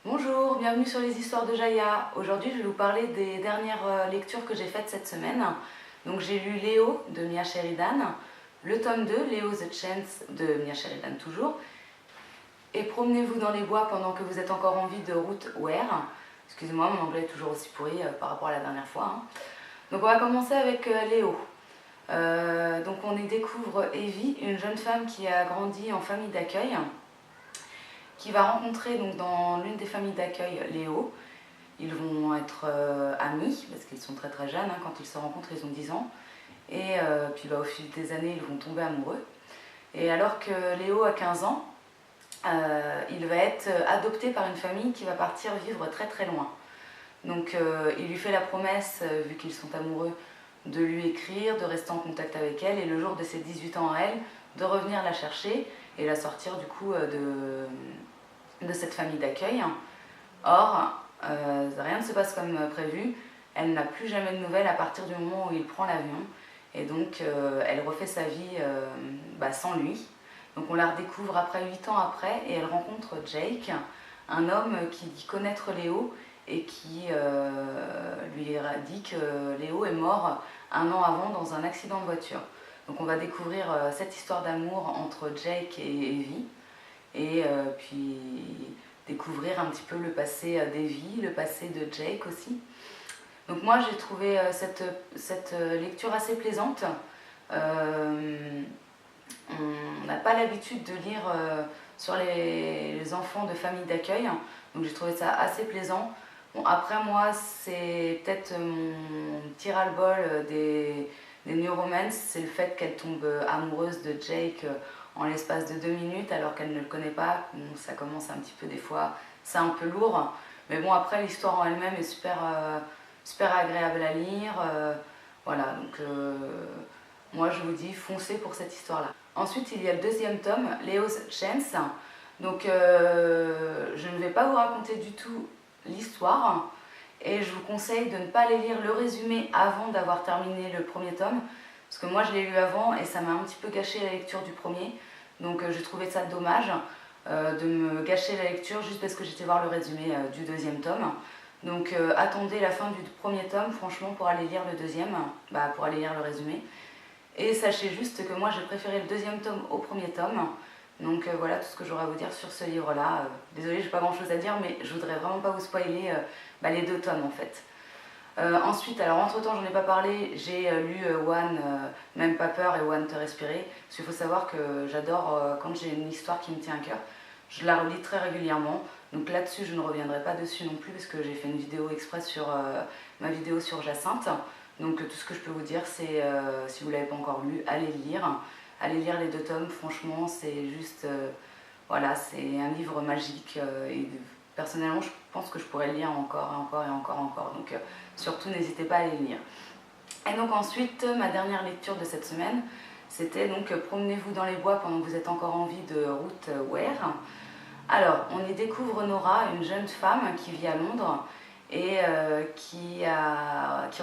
Bonjour, bienvenue sur les histoires de Jaya. Aujourd'hui, je vais vous parler des dernières lectures que j'ai faites cette semaine. Donc, j'ai lu Léo de Mia Sheridan, le tome 2, Léo the Chance de Mia Sheridan toujours, et Promenez-vous dans les bois pendant que vous êtes encore en vie de Ruth Ware. Excusez-moi, mon anglais est toujours aussi pourri par rapport à la dernière fois. Donc, on va commencer avec Léo. Donc, on y découvre Evie, une jeune femme qui a grandi en famille d'accueil, qui va rencontrer donc, dans l'une des familles d'accueil Léo. Ils vont être amis, parce qu'ils sont très très jeunes, quand ils se rencontrent ils ont 10 ans. Et puis au fil des années ils vont tomber amoureux. Et alors que Léo a 15 ans, il va être adopté par une famille qui va partir vivre très très loin. Donc il lui fait la promesse, vu qu'ils sont amoureux, de lui écrire, de rester en contact avec elle, et le jour de ses 18 ans à elle, de revenir la chercher et la sortir du coup de cette famille d'accueil. Or, rien ne se passe comme prévu. Elle n'a plus jamais de nouvelles à partir du moment où il prend l'avion. Et donc, elle refait sa vie sans lui. Donc, on la redécouvre après 8 ans après et elle rencontre Jake, un homme qui dit connaître Léo et qui lui dit que Léo est mort un an avant dans un accident de voiture. Donc, on va découvrir cette histoire d'amour entre Jake et Evie. Et puis découvrir un petit peu le passé d'Evie, le passé de Jake aussi. Donc moi j'ai trouvé cette lecture assez plaisante. On n'a pas l'habitude de lire sur les enfants de famille d'accueil, donc j'ai trouvé ça assez plaisant. Bon, après moi c'est peut-être mon petit ras-le-bol des New Romance, c'est le fait qu'elle tombe amoureuse de Jake en l'espace de 2 minutes alors qu'elle ne le connaît pas. Bon, ça commence un petit peu des fois, c'est un peu lourd. Mais bon, après l'histoire en elle-même est super agréable à lire. Voilà, donc moi je vous dis foncez pour cette histoire-là. Ensuite il y a le deuxième tome, Leo's Chance. Donc je ne vais pas vous raconter du tout l'histoire. Et je vous conseille de ne pas aller lire le résumé avant d'avoir terminé le premier tome. Parce que moi je l'ai lu avant et ça m'a un petit peu gâché la lecture du premier. Donc j'ai trouvé ça dommage de me gâcher la lecture juste parce que j'étais voir le résumé du deuxième tome. Donc attendez la fin du premier tome franchement pour aller lire le deuxième, pour aller lire le résumé. Et sachez juste que moi j'ai préféré le deuxième tome au premier tome. Donc voilà tout ce que j'aurais à vous dire sur ce livre-là. Désolée, j'ai pas grand-chose à dire, mais je voudrais vraiment pas vous spoiler les 2 tomes en fait. Ensuite, alors entre temps j'en ai pas parlé, j'ai lu One, Même pas peur et One te respirer. Parce qu'il faut savoir que j'adore quand j'ai une histoire qui me tient à cœur. Je la relis très régulièrement. Donc là-dessus je ne reviendrai pas dessus non plus parce que j'ai fait une vidéo express sur ma vidéo sur Jacinthe. Donc tout ce que je peux vous dire c'est, si vous ne l'avez pas encore lu, allez le lire. Allez lire les 2 tomes, franchement c'est juste, voilà, c'est un livre magique et personnellement je pense que je pourrais le lire encore et encore et encore et encore. Donc surtout n'hésitez pas à aller le lire. Et donc ensuite, ma dernière lecture de cette semaine, c'était donc Promenez-vous dans les bois pendant que vous êtes encore en vie de Ruth Ware. Alors, on y découvre Nora, une jeune femme qui vit à Londres et qui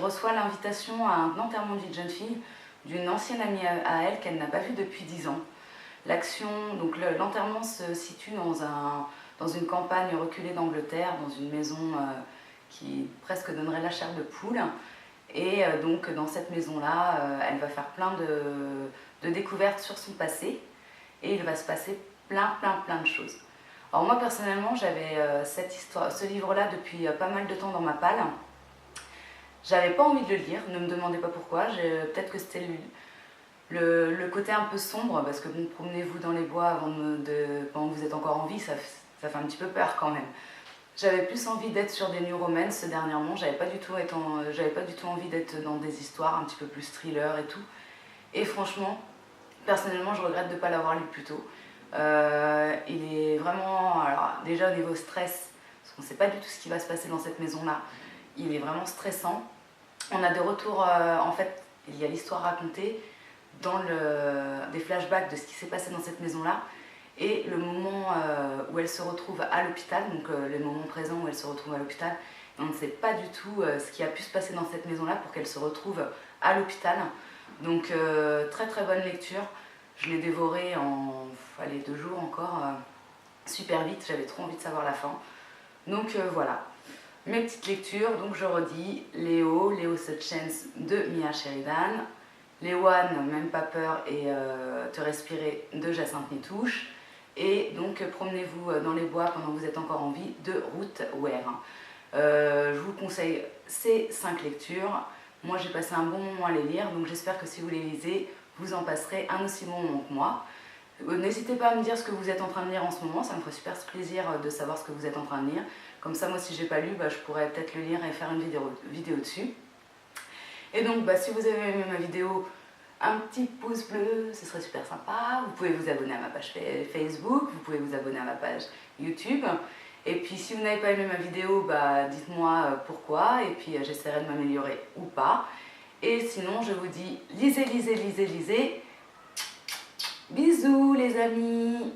reçoit l'invitation à un enterrement de vie de jeune fille d'une ancienne amie à elle qu'elle n'a pas vue depuis 10 ans. Donc l'enterrement se situe dans une campagne reculée d'Angleterre, dans une maison qui presque donnerait la chair de poule. Et donc dans cette maison-là, elle va faire plein de découvertes sur son passé et il va se passer plein de choses. Alors moi personnellement j'avais ce livre-là depuis pas mal de temps dans ma palle. J'avais pas envie de le lire, ne me demandez pas pourquoi, peut-être que c'était le côté un peu sombre, parce que bon, promenez-vous dans les bois pendant que vous êtes encore en vie, ça fait un petit peu peur quand même. J'avais plus envie d'être sur des New Romance dernièrement, j'avais pas du tout envie d'être dans des histoires un petit peu plus thriller et tout. Et franchement, personnellement, je regrette de ne pas l'avoir lu plus tôt. Il est vraiment, alors déjà au niveau stress, parce qu'on ne sait pas du tout ce qui va se passer dans cette maison-là, il est vraiment stressant. On a des retours, en fait, il y a l'histoire racontée dans des flashbacks de ce qui s'est passé dans cette maison-là. Et le moment où elle se retrouve à l'hôpital, donc le moment présent où elle se retrouve à l'hôpital, on ne sait pas du tout ce qui a pu se passer dans cette maison-là pour qu'elle se retrouve à l'hôpital. Donc très bonne lecture. Je l'ai dévoré en 2 jours encore, super vite, j'avais trop envie de savoir la fin. Donc voilà, mes petites lectures. Donc je redis, Léo's a Chance de Mia Sheridan, Les One, Même pas peur et Te respirer de Jacinthe Nitouche, et donc Promenez-vous dans les bois pendant que vous êtes encore en vie de Ruth Ware. Je vous conseille ces 5 lectures. Moi j'ai passé un bon moment à les lire, donc j'espère que si vous les lisez, vous en passerez un aussi bon moment que moi. N'hésitez pas à me dire ce que vous êtes en train de lire en ce moment, ça me ferait super plaisir de savoir ce que vous êtes en train de lire. Comme ça, moi si j'ai pas lu, je pourrais peut-être le lire et faire une vidéo dessus. Et donc si vous avez aimé ma vidéo, un petit pouce bleu, ce serait super sympa. Vous pouvez vous abonner à ma page Facebook, vous pouvez vous abonner à ma page YouTube. Et puis si vous n'avez pas aimé ma vidéo, dites-moi pourquoi, et puis j'essaierai de m'améliorer ou pas. Et sinon, je vous dis lisez, lisez, lisez, lisez. Bisous les amis!